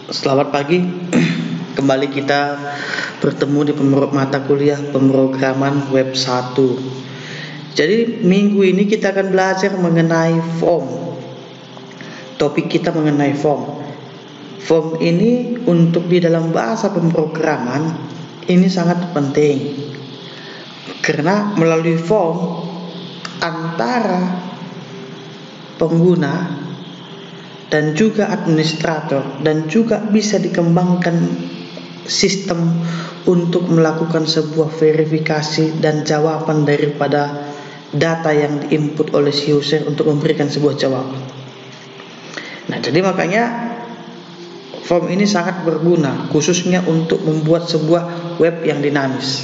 Selamat pagi. Kembali kita bertemu di mata kuliah pemrograman web 1. Jadi minggu ini kita akan belajar mengenai form. Topik kita mengenai form. Form ini untuk di dalam bahasa pemrograman ini sangat penting. Karena melalui form antara pengguna dan juga administrator, dan juga bisa dikembangkan sistem untuk melakukan sebuah verifikasi dan jawaban daripada data yang diinput oleh si user untuk memberikan sebuah jawaban. Nah, jadi makanya form ini sangat berguna khususnya untuk membuat sebuah web yang dinamis.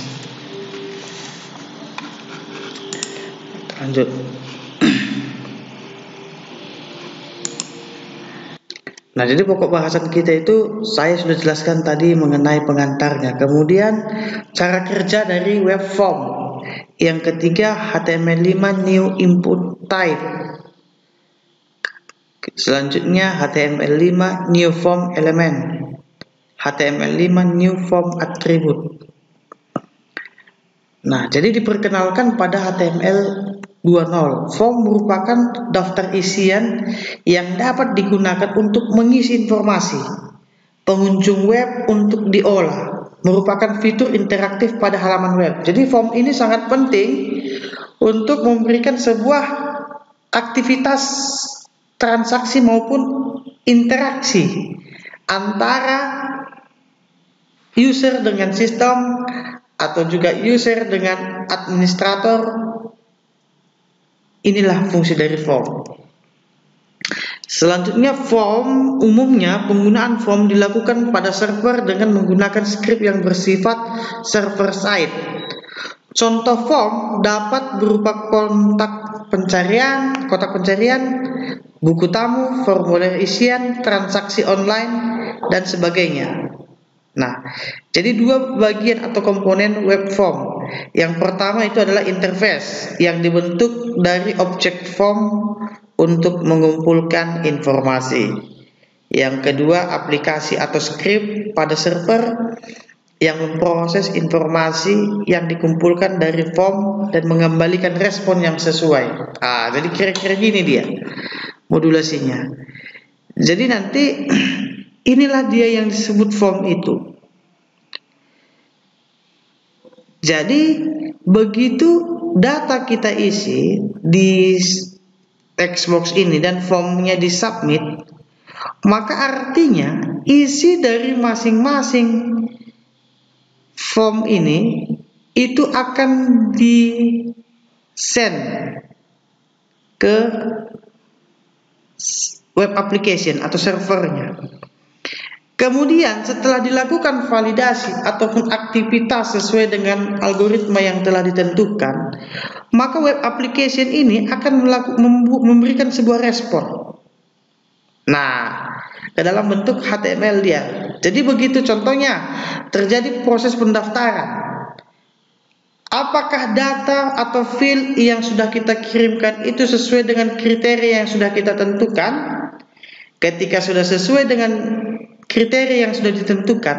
Lanjut. Nah, jadi pokok bahasan kita itu saya sudah jelaskan tadi mengenai pengantarnya. Kemudian cara kerja dari web form. Yang ketiga HTML5 new input type. Selanjutnya HTML5 new form element. HTML5 new form attribute. Nah, jadi diperkenalkan pada HTML 2.0. Form merupakan daftar isian yang dapat digunakan untuk mengisi informasi pengunjung web untuk diolah. Merupakan fitur interaktif pada halaman web. Jadi form ini sangat penting untuk memberikan sebuah aktivitas transaksi maupun interaksi antara user dengan sistem atau juga user dengan administrator. Inilah fungsi dari form. Selanjutnya form, umumnya penggunaan form dilakukan pada server dengan menggunakan skrip yang bersifat server side. Contoh form dapat berupa kotak pencarian, buku tamu, formulir isian, transaksi online, dan sebagainya. Nah, jadi dua bagian atau komponen web form. Yang pertama itu adalah interface yang dibentuk dari objek form untuk mengumpulkan informasi. Yang kedua aplikasi atau script pada server yang memproses informasi yang dikumpulkan dari form dan mengembalikan respon yang sesuai. Jadi kira-kira gini dia modulasinya. Jadi nanti inilah dia yang disebut form itu. Jadi begitu data kita isi di text box ini dan formnya disubmit, maka artinya isi dari masing-masing form ini itu akan di send ke web application atau servernya. Kemudian setelah dilakukan validasi ataupun aktivitas sesuai dengan algoritma yang telah ditentukan, maka web application ini akan memberikan sebuah respon. Nah, ke dalam bentuk HTML dia. Jadi begitu contohnya terjadi proses pendaftaran. Apakah data atau field yang sudah kita kirimkan itu sesuai dengan kriteria yang sudah kita tentukan? Ketika sudah sesuai dengan kriteria yang sudah ditentukan,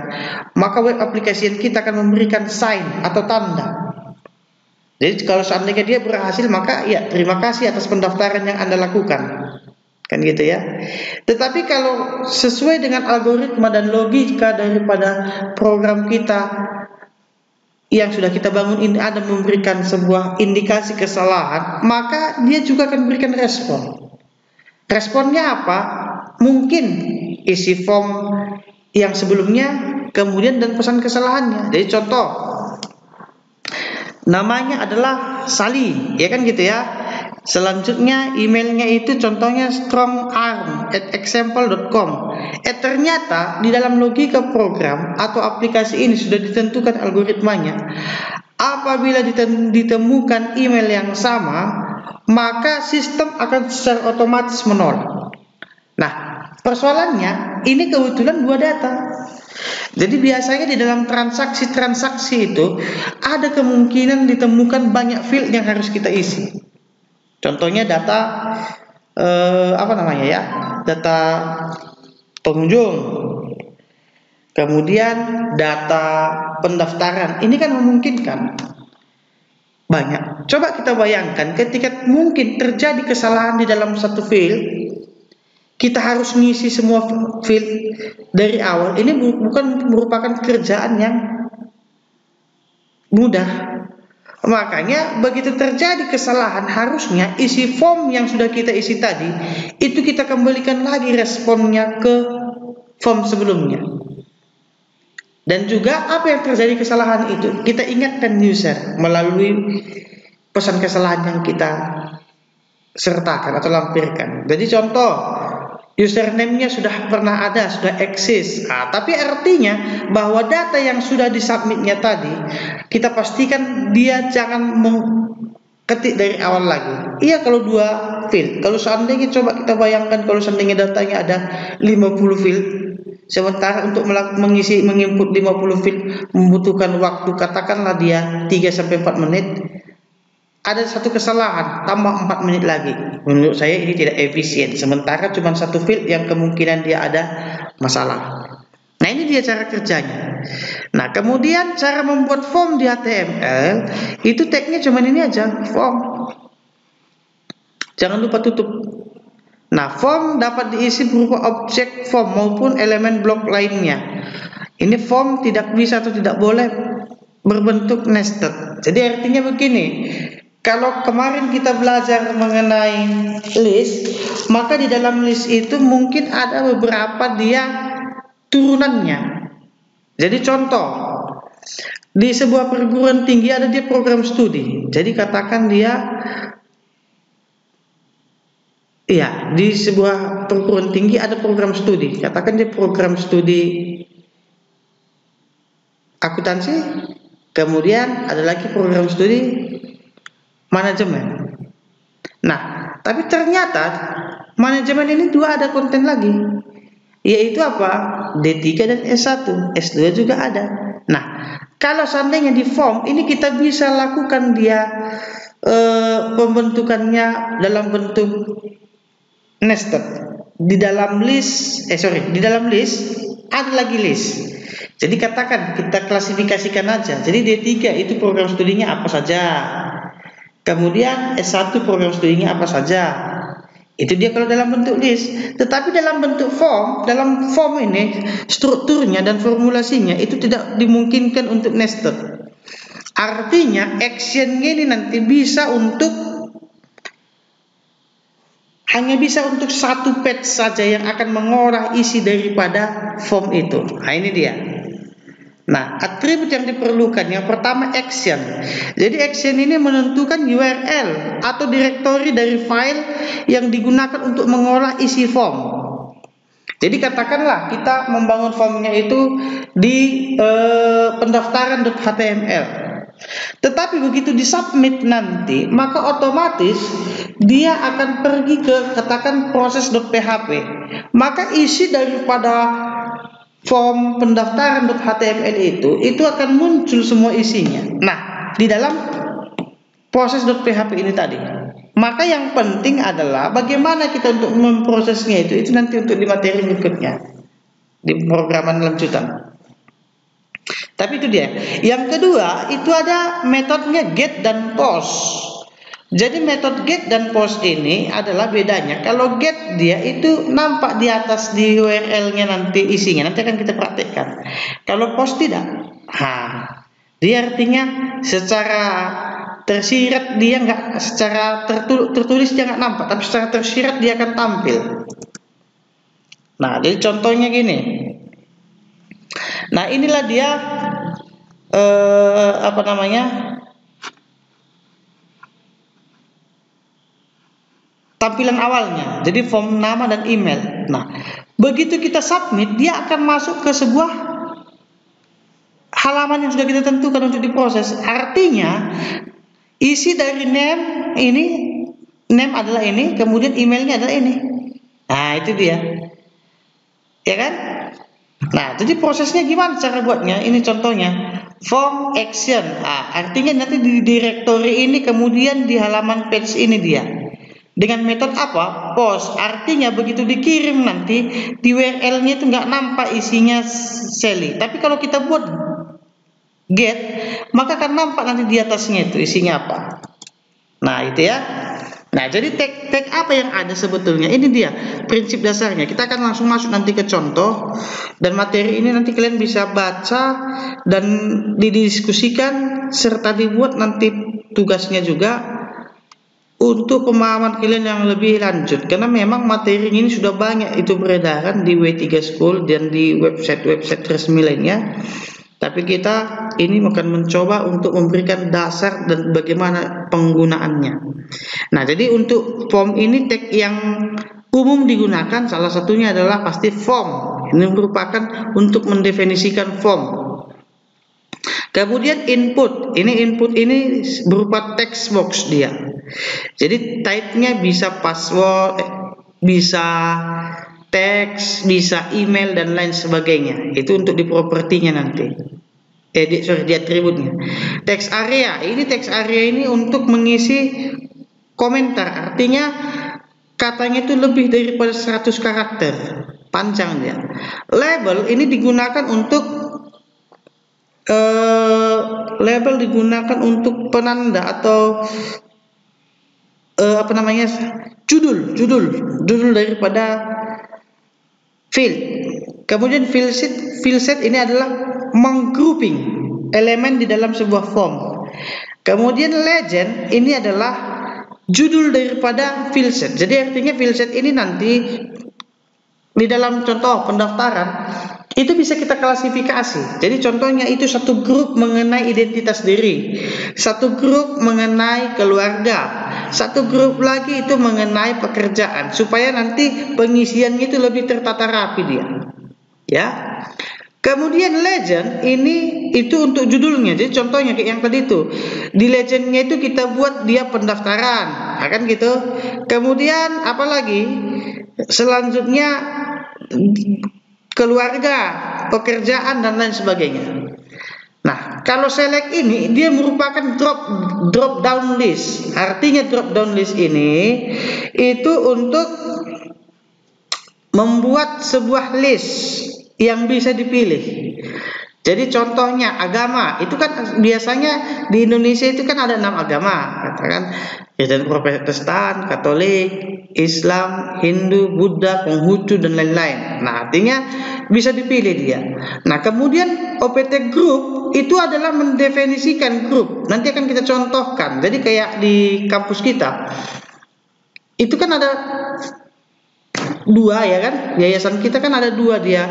maka web application kita akan memberikan sign atau tanda. Jadi kalau seandainya dia berhasil, maka ya terima kasih atas pendaftaran yang Anda lakukan. Kan gitu ya. Tetapi kalau sesuai dengan algoritma dan logika daripada program kita yang sudah kita bangun ini ada memberikan sebuah indikasi kesalahan, maka dia juga akan memberikan respon. Responnya apa? Mungkin isi form yang sebelumnya kemudian dan pesan kesalahannya. Jadi contoh namanya adalah Sali, ya kan gitu ya. Selanjutnya emailnya itu contohnya strongarm@example.com. Ternyata di dalam logika program atau aplikasi ini sudah ditentukan algoritmanya. Apabila ditemukan email yang sama, maka sistem akan secara otomatis menolak. Nah, persoalannya ini kebetulan dua data. Jadi biasanya di dalam transaksi-transaksi itu ada kemungkinan ditemukan banyak field yang harus kita isi. Contohnya data data pengunjung, kemudian data pendaftaran. Ini kan memungkinkan banyak. Coba kita bayangkan ketika mungkin terjadi kesalahan di dalam satu field, kita harus mengisi semua field dari awal. Ini bukan merupakan kerjaan yang mudah. Makanya begitu terjadi kesalahan, harusnya isi form yang sudah kita isi tadi itu kita kembalikan lagi responnya ke form sebelumnya. Dan juga apa yang terjadi kesalahan itu kita ingatkan user melalui pesan kesalahan yang kita sertakan atau lampirkan. Jadi contoh, username-nya sudah pernah ada, sudah eksis. Tapi artinya bahwa data yang sudah disubmitnya tadi, kita pastikan dia jangan ketik dari awal lagi. Iya kalau dua field. Kalau seandainya coba kita bayangkan kalau seandainya datanya ada 50 field, sementara untuk menginput 50 field membutuhkan waktu katakanlah dia 3-4 menit. Ada satu kesalahan, tambah 4 menit lagi. Menurut saya ini tidak efisien. Sementara cuma satu field yang kemungkinan dia ada masalah. Nah ini dia cara kerjanya. Nah kemudian cara membuat form di HTML itu tagnya cuma ini aja, form. Jangan lupa tutup. Nah form dapat diisi berupa objek form maupun elemen blok lainnya. Ini form tidak bisa atau tidak boleh berbentuk nested. Jadi artinya begini. Kalau kemarin kita belajar mengenai list, maka di dalam list itu mungkin ada beberapa dia turunannya. Jadi contoh, di sebuah perguruan tinggi ada dia program studi. Jadi katakan dia, iya, di sebuah perguruan tinggi ada program studi. Katakan dia program studi akuntansi, kemudian ada lagi program studi manajemen. Nah, tapi ternyata manajemen ini dua ada konten lagi, yaitu apa? D3 dan S1, S2 juga ada. Nah, kalau seandainya di form ini kita bisa lakukan dia pembentukannya dalam bentuk nested. Di dalam list, di dalam list ada lagi list. Jadi katakan kita klasifikasikan aja. Jadi D3 itu program studinya apa saja. Kemudian S1 program studinya apa saja. Itu dia kalau dalam bentuk list. Tetapi dalam bentuk form, dalam form ini strukturnya dan formulasinya itu tidak dimungkinkan untuk nested. Artinya actionnya ini nanti bisa hanya bisa untuk satu page saja yang akan mengolah isi daripada form itu. Nah ini dia. Nah, atribut yang diperlukan yang pertama action. Jadi action ini menentukan URL atau directory dari file yang digunakan untuk mengolah isi form. Jadi katakanlah kita membangun formnya itu di pendaftaran.html. Tetapi begitu disubmit nanti, maka otomatis dia akan pergi ke katakan proses.php. Maka isi daripada form pendaftaran.html itu akan muncul semua isinya. Nah, di dalam proses.php ini tadi. Maka yang penting adalah bagaimana kita untuk memprosesnya itu nanti untuk di materi berikutnya di programan lanjutan. Tapi itu dia. Yang kedua, itu ada metodenya get dan post. Jadi metode get dan post ini adalah bedanya. Kalau get dia itu nampak di atas di URL-nya nanti isinya. Nanti akan kita praktekkan. Kalau post tidak. Dia artinya secara tersirat dia nggak, secara tertulis dia nggak nampak, tapi secara tersirat dia akan tampil. Nah, jadi contohnya gini. Nah, inilah dia tampilan awalnya. Jadi form nama dan email. Nah, begitu kita submit, dia akan masuk ke sebuah halaman yang sudah kita tentukan untuk diproses. Artinya, isi dari name ini, name adalah ini, kemudian emailnya adalah ini. Nah, itu dia. Ya kan? Nah, jadi prosesnya gimana cara buatnya? Ini contohnya. Form action. Artinya nanti di directory ini, kemudian di halaman page ini dia. Dengan metode apa? Post. Artinya begitu dikirim nanti di URL-nya itu nggak nampak isinya Sally. Tapi kalau kita buat get, maka akan nampak nanti di atasnya itu isinya apa. Nah, itu ya. Nah, jadi tag apa yang ada sebetulnya? Ini dia prinsip dasarnya. Kita akan langsung masuk nanti ke contoh, dan materi ini nanti kalian bisa baca dan didiskusikan serta dibuat nanti tugasnya juga untuk pemahaman kalian yang lebih lanjut, karena memang materi ini sudah banyak itu beredaran di W3 School dan di website resmi lainnya. Tapi kita ini akan mencoba untuk memberikan dasar dan bagaimana penggunaannya. Nah, jadi untuk form ini tag yang umum digunakan salah satunya adalah pasti form. Ini merupakan untuk mendefinisikan form. Kemudian input ini berupa text box dia. Jadi type-nya bisa password, bisa teks, bisa email dan lain sebagainya. Itu untuk di propertinya nanti. Di atributnya. Text area ini untuk mengisi komentar. Artinya katanya itu lebih daripada 100 karakter, panjang dia. Label ini digunakan untuk penanda atau judul daripada field. Kemudian field set ini adalah menggrouping elemen di dalam sebuah form. Kemudian legend ini adalah judul daripada field set. Jadi artinya field set ini nanti di dalam contoh pendaftaran itu bisa kita klasifikasi. Jadi contohnya itu satu grup mengenai identitas diri, satu grup mengenai keluarga, satu grup lagi itu mengenai pekerjaan, supaya nanti pengisiannya itu lebih tertata rapi dia. Ya. Kemudian legend ini itu untuk judulnya. Jadi contohnya kayak yang tadi itu. Di legendnya itu kita buat dia pendaftaran, kan gitu. Kemudian apalagi? Selanjutnya keluarga, pekerjaan dan lain sebagainya. Nah, kalau select ini dia merupakan drop down list. Artinya drop down list ini itu untuk membuat sebuah list yang bisa dipilih. Jadi contohnya agama, itu kan biasanya di Indonesia itu kan ada 6 agama, katakan Kristen, Protestan, Katolik, Islam, Hindu, Buddha, Konghucu dan lain-lain. Nah, artinya bisa dipilih dia. Nah, kemudian OPT group itu adalah mendefinisikan grup. Nanti akan kita contohkan. Jadi kayak di kampus kita itu kan ada 2 ya kan? Yayasan kita kan ada 2 dia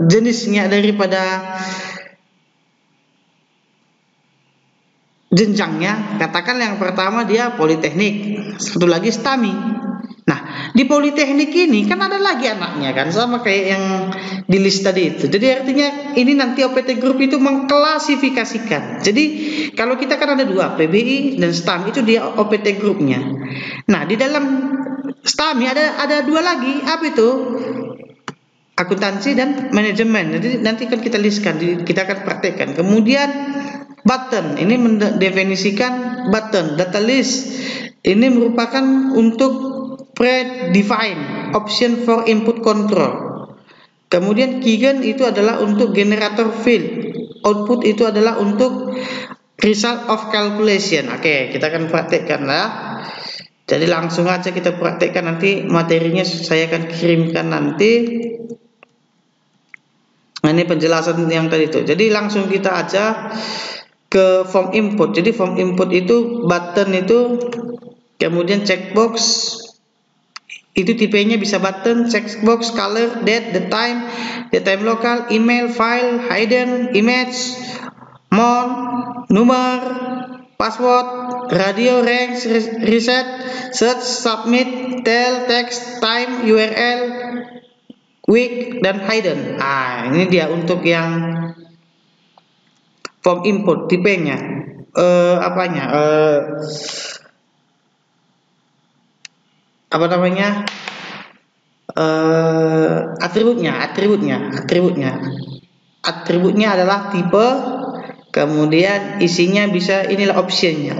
jenisnya daripada jenjangnya. Katakan yang pertama dia politeknik, satu lagi STAMI. Nah, di politeknik ini kan ada lagi anaknya kan, sama kayak yang di list tadi itu. Jadi artinya ini nanti OPT group itu mengklasifikasikan. Jadi kalau kita kan ada 2, PBI dan STAMI, itu dia OPT grupnya. Nah, di dalam STAMI ada 2 lagi, apa itu? Akuntansi dan manajemen. Jadi nanti kan kita listkan, kita akan praktekkan. Kemudian button ini mendefinisikan button. Data list ini merupakan untuk predefined option for input control. Kemudian keygen itu adalah untuk generator field. Output itu adalah untuk result of calculation. Oke, kita akan praktekkan lah. Jadi langsung aja kita praktekkan, nanti materinya saya akan kirimkan nanti. Nah, ini penjelasan yang tadi itu. Jadi langsung kita aja ke form input. Jadi form input itu button itu, kemudian checkbox itu tipenya bisa button, checkbox, color, date, the time local, email, file, hidden, image, mount, number, password, radio, range, reset, search, submit, tell, text, time, URL, week dan hidden. Ini dia untuk yang form input tipenya. Atributnya adalah tipe, kemudian isinya bisa, inilah opsinya.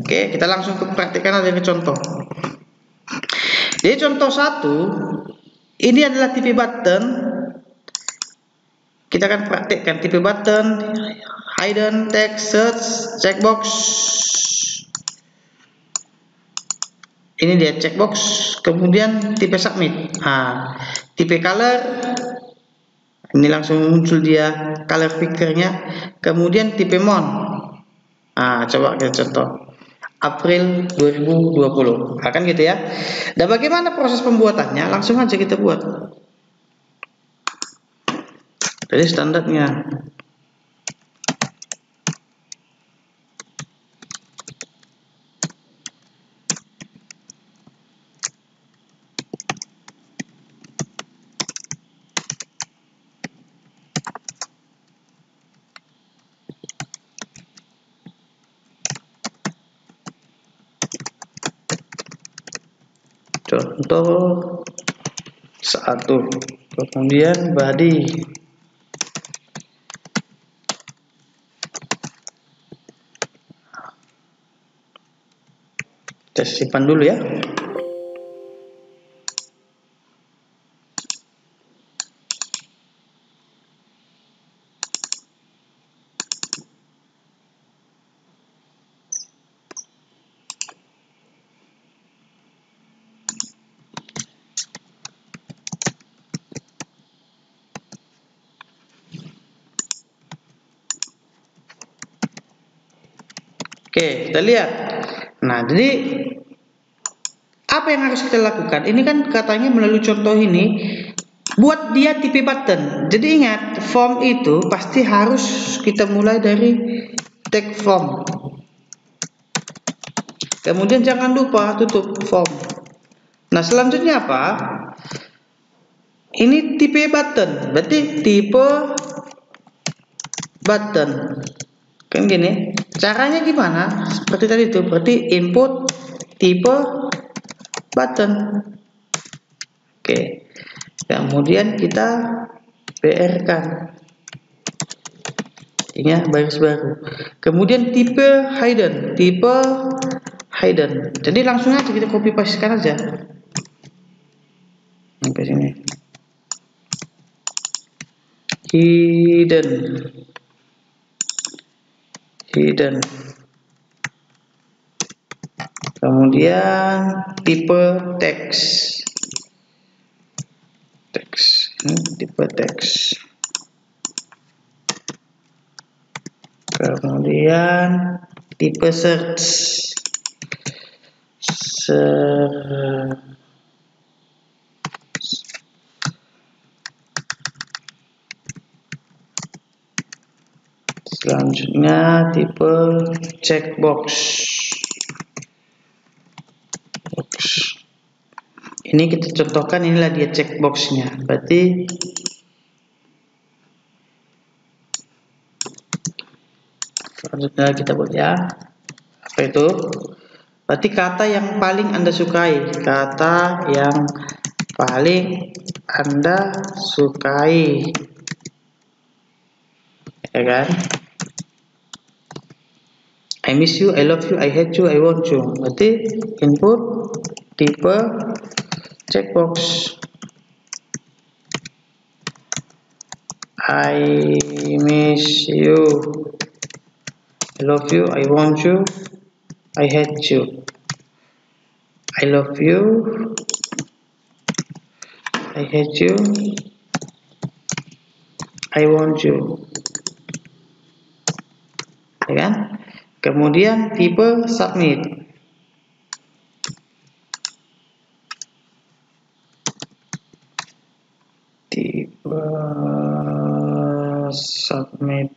Oke, kita langsung praktikkan aja ke contoh. Jadi contoh 1, ini adalah tipe button. Kita akan praktikkan tipe button, hidden, text, search, checkbox. Ini dia checkbox, kemudian tipe submit. Tipe color, ini langsung muncul dia color pickernya. Kemudian tipe mount. Coba kita contoh. April 2020. Kan gitu ya. Dan bagaimana proses pembuatannya? Langsung aja kita buat. Jadi standarnya. Contoh 1, kemudian body. Kita simpan dulu ya. Oke, kita lihat. Nah, jadi apa yang harus kita lakukan? Ini kan katanya melalui contoh ini, buat dia tipe button. Jadi ingat, form itu pasti harus kita mulai dari tag form. Kemudian jangan lupa tutup form. Nah, selanjutnya apa? Ini tipe button, berarti tipe button. Kan gini, caranya gimana? Seperti tadi itu, berarti input tipe button. Oke, kemudian kita BR-kan ini baris baru. Kemudian tipe hidden, jadi langsung aja kita copy pastekan aja sampai sini. Hidden. Kemudian tipe text. Tipe text. Kemudian tipe search. Selanjutnya tipe checkbox. Ini kita contohkan, inilah dia checkboxnya. Berarti selanjutnya kita buat ya. Apa itu? Berarti kata yang paling Anda sukai. Kata yang paling Anda sukai. Ya kan? I miss you, I love you, I hate you, I want you. Berarti input tipe checkbox. I miss you, I love you, I want you, I hate you. I love you, I hate you, I want you. Ya kan? Kemudian tipe submit. Tipe submit.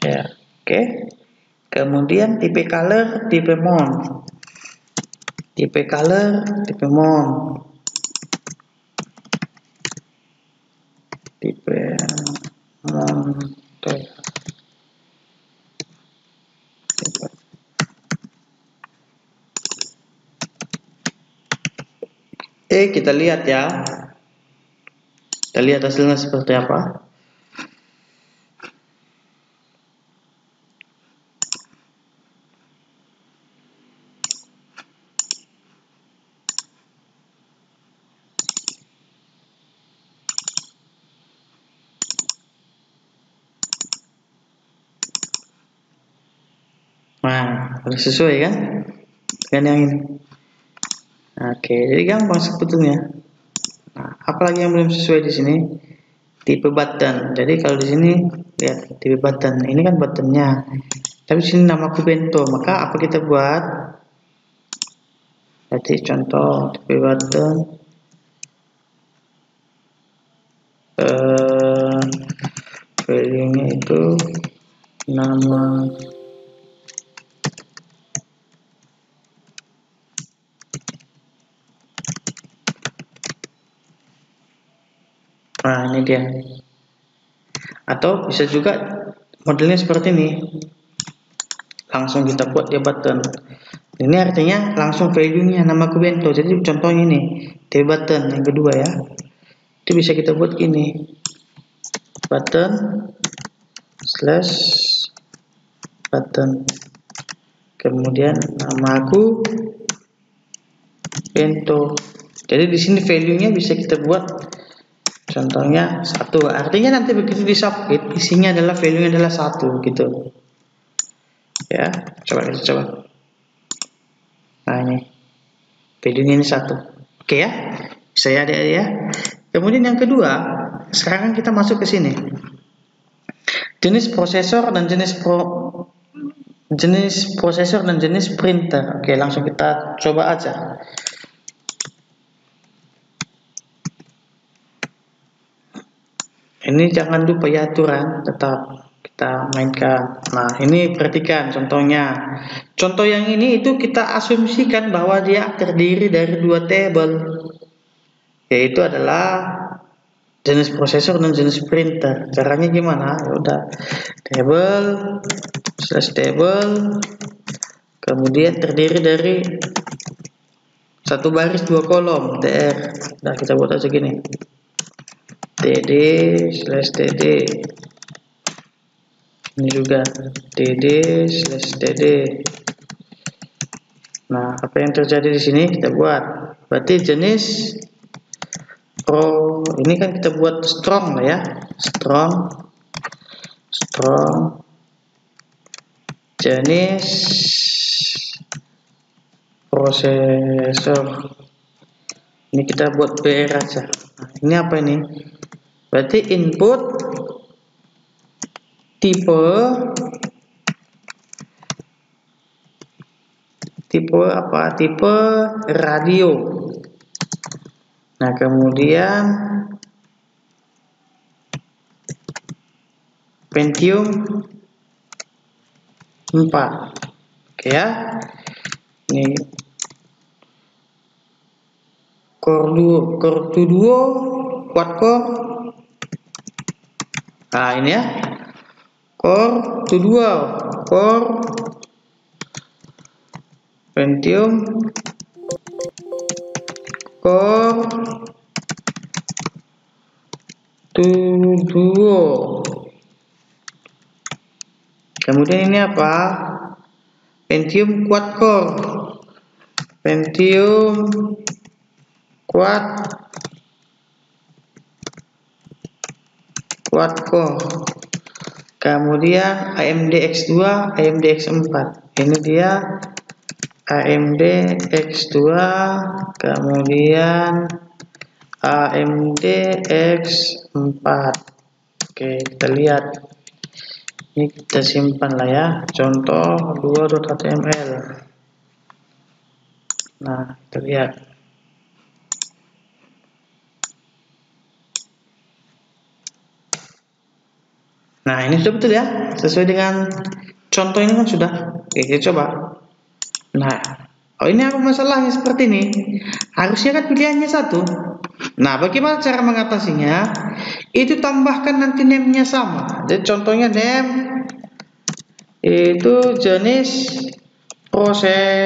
Ya, oke. Kemudian tipe color, tipe mount. Tipe color, tipe mount. Tipe mount. Kita lihat ya. Kita lihat hasilnya seperti apa. Nah, sesuai kan dengan yang ini. Oke, jadi gampang sebetulnya. Nah, apalagi yang belum sesuai di sini? Tipe button. Jadi kalau di sini lihat tipe button. Ini kan buttonnya. Tapi di sini namaku bento. Maka apa kita buat? Berarti contoh tipe button. Value-nya itu nama. Nah, ini dia. Atau bisa juga modelnya seperti ini. Langsung kita buat dia button. Ini artinya langsung value-nya nama bento. Jadi contohnya ini, tipe button yang kedua ya. Itu bisa kita buat gini. Button slash button. Kemudian nama aku bento. Jadi di sini value-nya bisa kita buat contohnya 1. Artinya nanti begitu di submit isinya adalah value-nya adalah 1 gitu. Ya, coba kita coba. Nah, ini value-nya ini 1. Oke ya. Bisa ya adik ya. Kemudian yang kedua, sekarang kita masuk ke sini. Jenis prosesor dan jenis prosesor dan jenis printer. Oke, langsung kita coba aja. Ini jangan lupa ya aturan, tetap kita mainkan. Nah, ini perhatikan contohnya. Contoh yang ini itu kita asumsikan bahwa dia terdiri dari 2 tabel, yaitu adalah jenis prosesor dan jenis printer. Caranya gimana? Ya udah, table slash table, kemudian terdiri dari 1 baris 2 kolom tr. Nah, kita buat aja gini, td slash td. Ini juga td slash td. Nah, apa yang terjadi di sini kita buat. Berarti jenis ini kan kita buat strong lah ya, strong jenis prosesor. Ini kita buat BR aja. Nah, ini apa ini? Berarti input tipe apa? Tipe radio. Nah, kemudian Pentium 4. Oke ya. Ini core 2 quad core. Nah, ini ya. Core 2 core Pentium core 2. Kemudian ini apa? Pentium quad core. Pentium quad core. Kemudian AMD X2, AMD X4. Ini dia AMD X2, kemudian AMD X4. Oke, kita lihat. Ini kita simpan lah ya. Contoh 2.html. Nah, kita lihat. Nah, ini sudah betul ya. Sesuai dengan contoh ini kan sudah. Oke, kita coba. Nah, ini apa masalahnya seperti ini? Harusnya kan pilihannya 1. Nah, bagaimana cara mengatasinya? Itu tambahkan nanti name-nya sama. Jadi contohnya name itu jenis prosesor.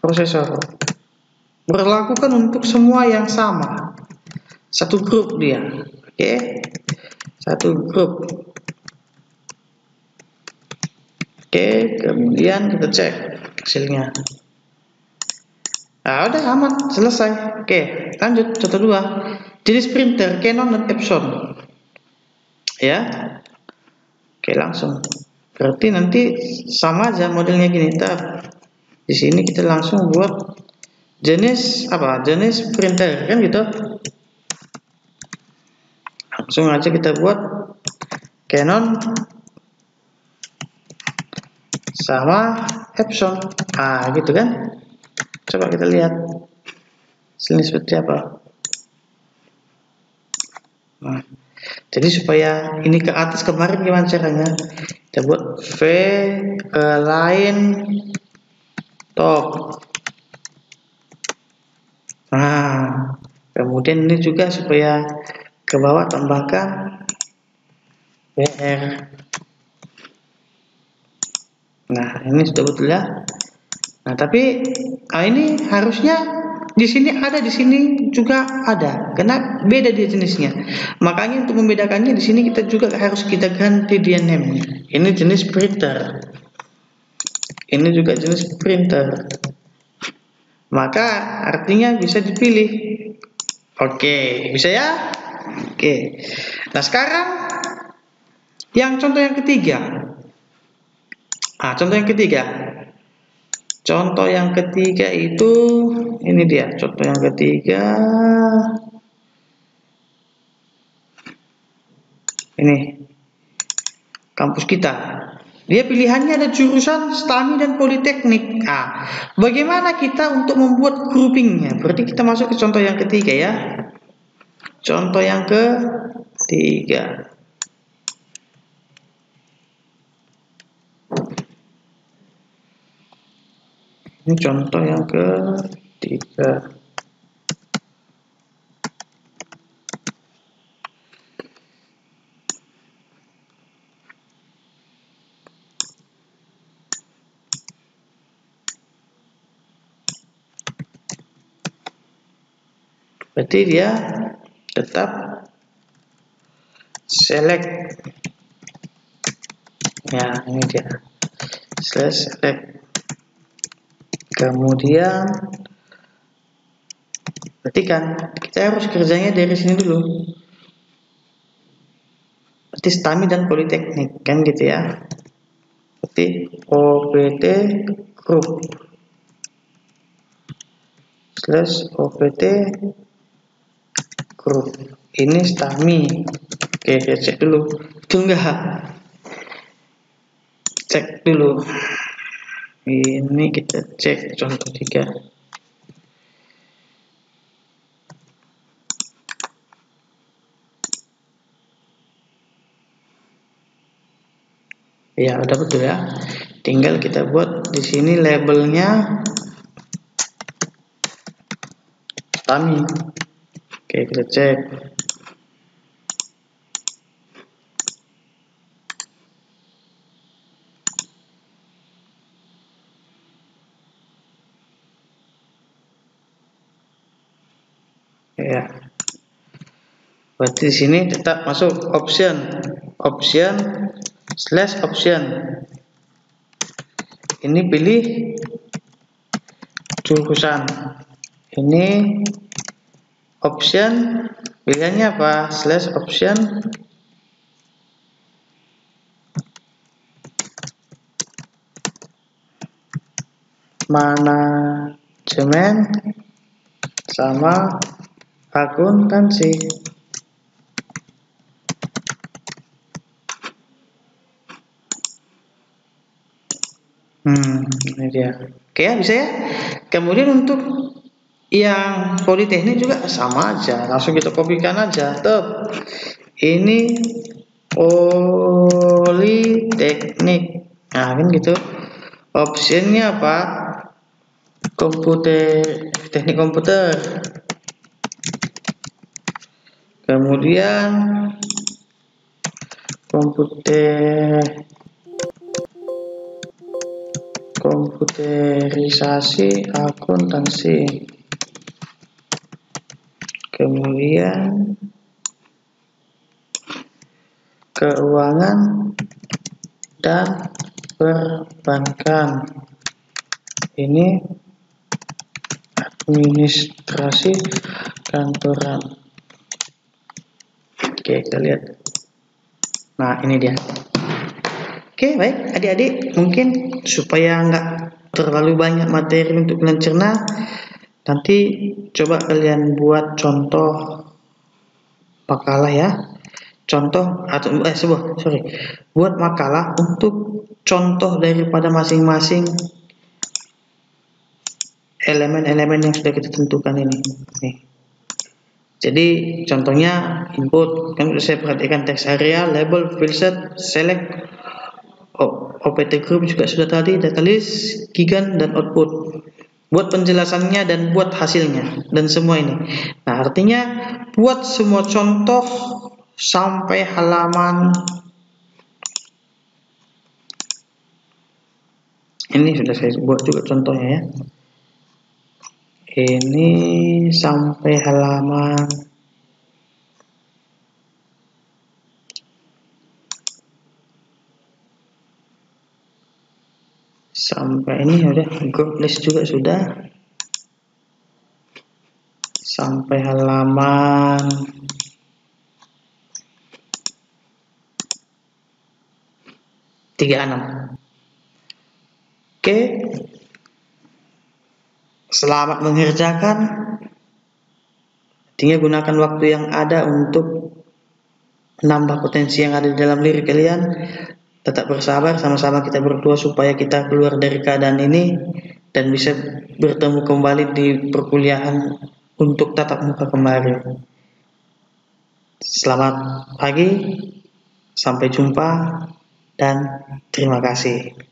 prosesor. Berlaku kan untuk semua yang sama, satu grup dia. Oke, satu grup. Oke, kemudian kita cek hasilnya. Nah, udah aman, selesai. Oke, lanjut contoh 2. Jenis printer Canon dan Epson. Ya. Oke, langsung. Berarti nanti sama aja modelnya gini. Di sini kita langsung buat jenis apa? Jenis printer kan gitu. Langsung aja kita buat Canon sama Epson. Gitu kan? Coba kita lihat hasilnya seperti apa. Nah, jadi supaya ini ke atas kemarin gimana caranya? Kita buat V line top. Nah, kemudian ini juga supaya ke bawah tambahkan BR. Nah, ini sudah betul ya. Nah, tapi ini harusnya di sini ada, di sini juga ada, karena beda dia jenisnya. Makanya untuk membedakannya di sini kita juga harus kita ganti dia name. Ini jenis printer. Ini juga jenis printer. Maka artinya bisa dipilih. Oke, bisa ya? Oke. Nah, sekarang yang contoh yang ketiga. Contoh yang ketiga. Contoh yang ketiga itu ini dia. Contoh yang ketiga. Ini kampus kita. Dia pilihannya ada jurusan STAMI dan Politeknik. Bagaimana kita untuk membuat groupingnya? Berarti kita masuk ke contoh yang ketiga ya. Contoh yang ketiga. Ini contoh yang ketiga. Berarti dia tetap select. Ya, ini dia. Select. Kemudian perhatikan, kita harus kerjanya dari sini dulu. Berarti STAMI dan Politeknik kan gitu ya. Berarti OPT group /OPT group. Ini STAMI. Oke, kita cek dulu. Betul enggak? Cek dulu. Ini kita cek contoh 3. Ya, udah betul ya. Tinggal kita buat di sini labelnya STAMI. Oke, kita cek. Ya. Berarti di sini tetap masuk option. Ini pilih jurusan. Ini option, pilihannya apa? /option manajemen sama akuntansi. Ini dia. Oke ya, bisa ya. Kemudian untuk yang politeknik juga sama aja, langsung kita kopikan aja. Ini politeknik. Kan gitu. Optionnya apa? Teknik komputer. Kemudian komputer komputerisasi akuntansi, kemudian keuangan dan perbankan, ini administrasi kantoran. Oke, kita lihat. Nah, ini dia. Oke, baik adik-adik, mungkin supaya nggak terlalu banyak materi untuk kalian cerna, nanti coba kalian buat contoh makalah ya. Contoh atau buat makalah untuk contoh daripada masing-masing elemen-elemen yang sudah kita tentukan ini. Nih. Jadi contohnya input, kan saya perhatikan teks area, label, filset, select, OPT group juga sudah tadi, data list, gigan, dan output. Buat penjelasannya dan buat hasilnya dan semua ini. Nah, artinya buat semua contoh sampai halaman ini sudah saya buat juga contohnya ya. Ini sampai halaman ini udah, group list juga sudah sampai halaman tiga 36. Oke, selamat mengerjakan. Tinggal gunakan waktu yang ada untuk menambah potensi yang ada di dalam diri kalian. Tetap bersabar, sama-sama kita berdoa supaya kita keluar dari keadaan ini dan bisa bertemu kembali di perkuliahan untuk tatap muka kembali. Selamat pagi, sampai jumpa, dan terima kasih.